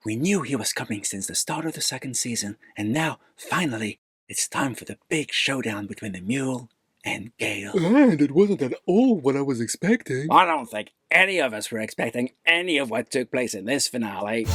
We knew he was coming since the start of the second season, and now, finally, it's time for the big showdown between the mule and Gale. And it wasn't at all what I was expecting. I don't think any of us were expecting any of what took place in this finale.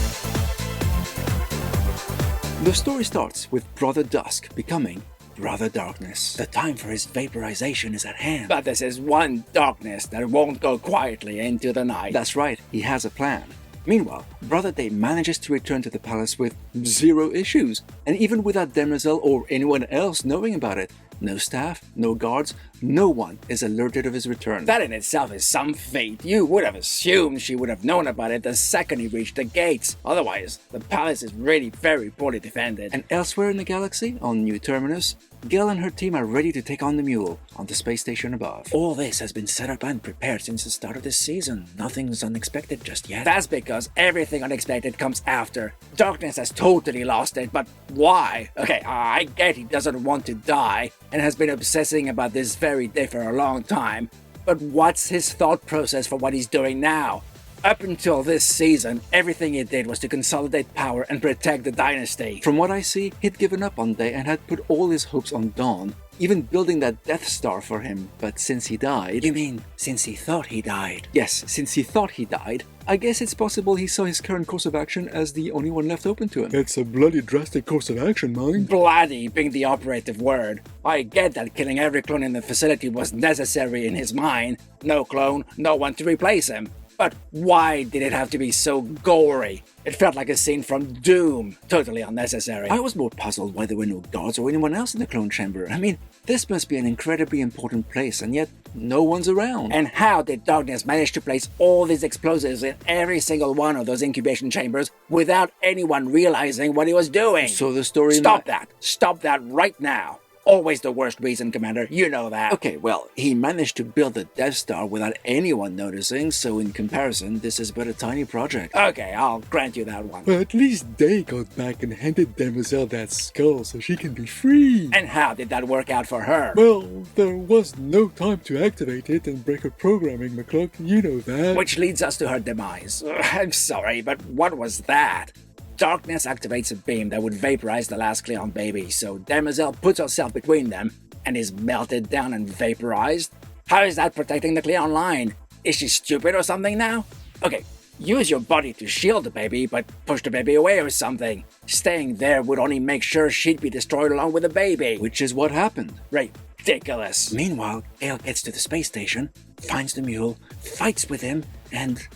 The story starts with Brother Dusk becoming Brother Darkness. The time for his vaporization is at hand. But this is one darkness that won't go quietly into the night. That's right, he has a plan. Meanwhile, Brother Day manages to return to the palace with zero issues, and even without Demerzel or anyone else knowing about it. No staff, no guards, no one is alerted of his return. That in itself is some feat. You would have assumed she would have known about it the second he reached the gates. Otherwise, the palace is really very poorly defended. And elsewhere in the galaxy, on New Terminus, Gale and her team are ready to take on the mule on the space station above. All this has been set up and prepared since the start of this season. Nothing's unexpected just yet. That's because everything unexpected comes after. Darkness has totally lost it, but why? Okay, I get he doesn't want to die and has been obsessing about this very day for a long time, but what's his thought process for what he's doing now? Up until this season, everything he did was to consolidate power and protect the dynasty. From what I see, he'd given up on Day and had put all his hopes on Dawn, even building that Death Star for him. But since he died... You mean, since he thought he died? Yes, since he thought he died, I guess it's possible he saw his current course of action as the only one left open to him. That's a bloody drastic course of action, mind. Bloody being the operative word. I get that killing every clone in the facility was necessary in his mind. No clone, no one to replace him. But why did it have to be so gory? It felt like a scene from Doom. Totally unnecessary. I was more puzzled why there were no guards or anyone else in the clone chamber. I mean, this must be an incredibly important place, and yet no one's around. And how did Darkness manage to place all these explosives in every single one of those incubation chambers without anyone realizing what he was doing? So the story... Stop that! Stop that right now! Always the worst reason, Commander. You know that. Okay, well, he managed to build the Death Star without anyone noticing, so in comparison, this is but a tiny project. Okay, I'll grant you that one. But at least Day got back and handed Demerzel that skull so she can be free. And how did that work out for her? Well, there was no time to activate it and break her programming, McCluck. You know that. Which leads us to her demise. I'm sorry, but what was that? Darkness activates a beam that would vaporize the last Cleon baby, so Demerzel puts herself between them and is melted down and vaporized? How is that protecting the Cleon line? Is she stupid or something now? Okay, use your body to shield the baby, but push the baby away or something. Staying there would only make sure she'd be destroyed along with the baby. Which is what happened. Ridiculous. Meanwhile, Gale gets to the space station, finds the mule, fights with him, and...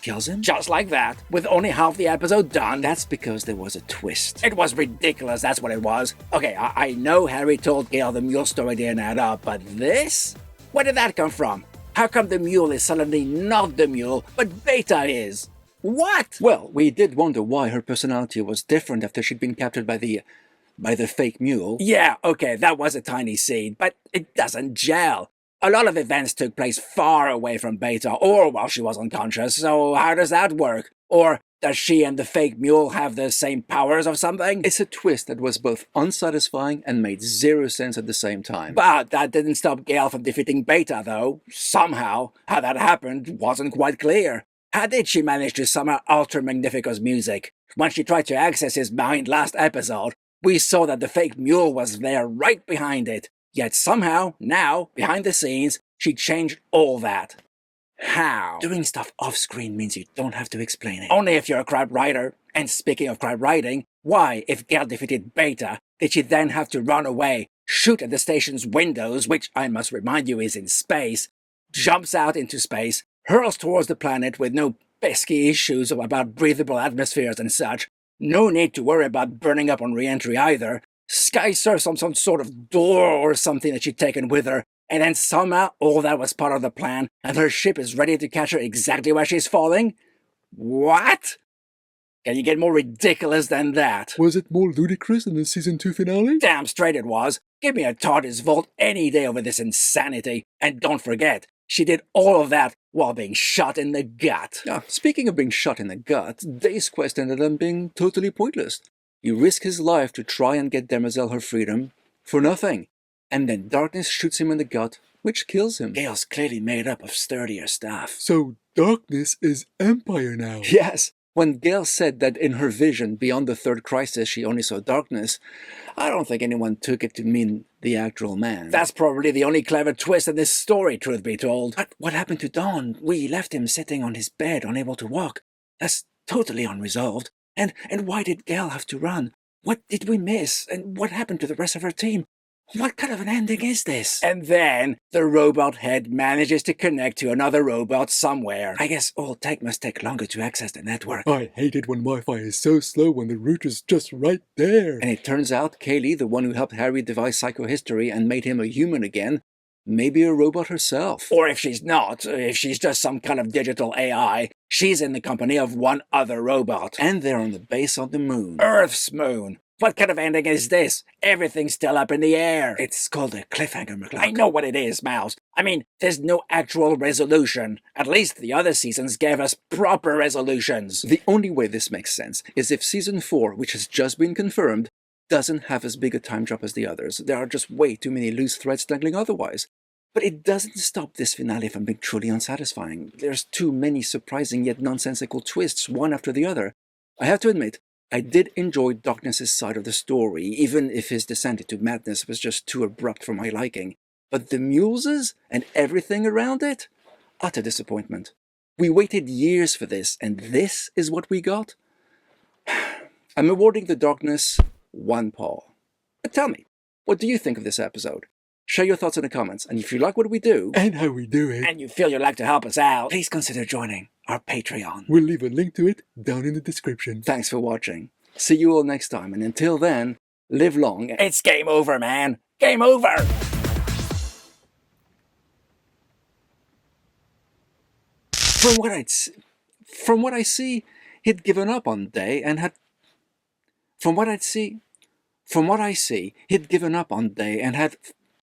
kills him? Just like that, with only half the episode done. That's because there was a twist. It was ridiculous, that's what it was. Okay, I know Harry told Gale the mule story didn't add up, but this? Where did that come from? How come the mule is suddenly not the mule, but Beta is? What? Well, we did wonder why her personality was different after she'd been captured by the fake mule. Yeah, okay, that was a tiny scene, but it doesn't gel. A lot of events took place far away from Beta, or while she was unconscious, so how does that work? Or does she and the fake mule have the same powers or something? It's a twist that was both unsatisfying and made zero sense at the same time. But that didn't stop Gale from defeating Beta, though. Somehow. How that happened wasn't quite clear. How did she manage to somehow alter Magnifico's music? When she tried to access his mind last episode, we saw that the fake mule was there right behind it. Yet somehow, now, behind the scenes, she changed all that. How? Doing stuff off-screen means you don't have to explain it. Only if you're a crap writer. And speaking of crap writing, why, if Gale defeated Beta, did she then have to run away, shoot at the station's windows, which I must remind you is in space, jumps out into space, hurls towards the planet with no pesky issues about breathable atmospheres and such, no need to worry about burning up on re-entry either, sky surfs on some sort of door or something that she'd taken with her, and then somehow all that was part of the plan, and her ship is ready to catch her exactly where she's falling? What? Can you get more ridiculous than that? Was it more ludicrous than the Season 2 finale? Damn straight it was. Give me a TARDIS vault any day over this insanity. And don't forget, she did all of that while being shot in the gut. Speaking of being shot in the gut, Day's quest ended up being totally pointless. You risk his life to try and get Demerzel her freedom for nothing, and then Darkness shoots him in the gut, which kills him. Gale's clearly made up of sturdier stuff. So Darkness is Empire now. Yes, When Gale said that in her vision, beyond the third crisis, she only saw darkness, I don't think anyone took it to mean the actual man. That's probably the only clever twist in this story, truth be told. But what happened to Dawn? We left him sitting on his bed, unable to walk. That's totally unresolved. And why did Gale have to run? What did we miss? And what happened to the rest of her team? What kind of an ending is this? And then the robot head manages to connect to another robot somewhere. I guess all tech must take longer to access the network. I hate it when Wi-Fi is so slow when the router's just right there. And it turns out Kaylee, the one who helped Harry devise psychohistory and made him a human again, may be a robot herself. Or if she's not, if she's just some kind of digital AI, she's in the company of one other robot. And they're on the base on the moon. Earth's moon. What kind of ending is this? Everything's still up in the air. It's called a cliffhanger, McCluck. I know what it is, Mouse. I mean, there's no actual resolution. At least the other seasons gave us proper resolutions. The only way this makes sense is if Season 4, which has just been confirmed, doesn't have as big a time jump as the others. There are just way too many loose threads dangling otherwise. But it doesn't stop this finale from being truly unsatisfying. There's too many surprising yet nonsensical twists, one after the other. I have to admit, I did enjoy Darkness's side of the story, even if his descent into madness was just too abrupt for my liking. But the Muses and everything around it? Utter disappointment. We waited years for this, and this is what we got? I'm awarding the Darkness 1 paw. But tell me, what do you think of this episode? Share your thoughts in the comments, and if you like what we do, And how we do it. And you feel you'd like to help us out, please consider joining our Patreon. We'll leave a link to it down in the description. Thanks for watching. See you all next time, and until then, live long. It's game over, man. Game over! From what I see, he'd given up on Day and had... From what I see, he'd given up on Day and had...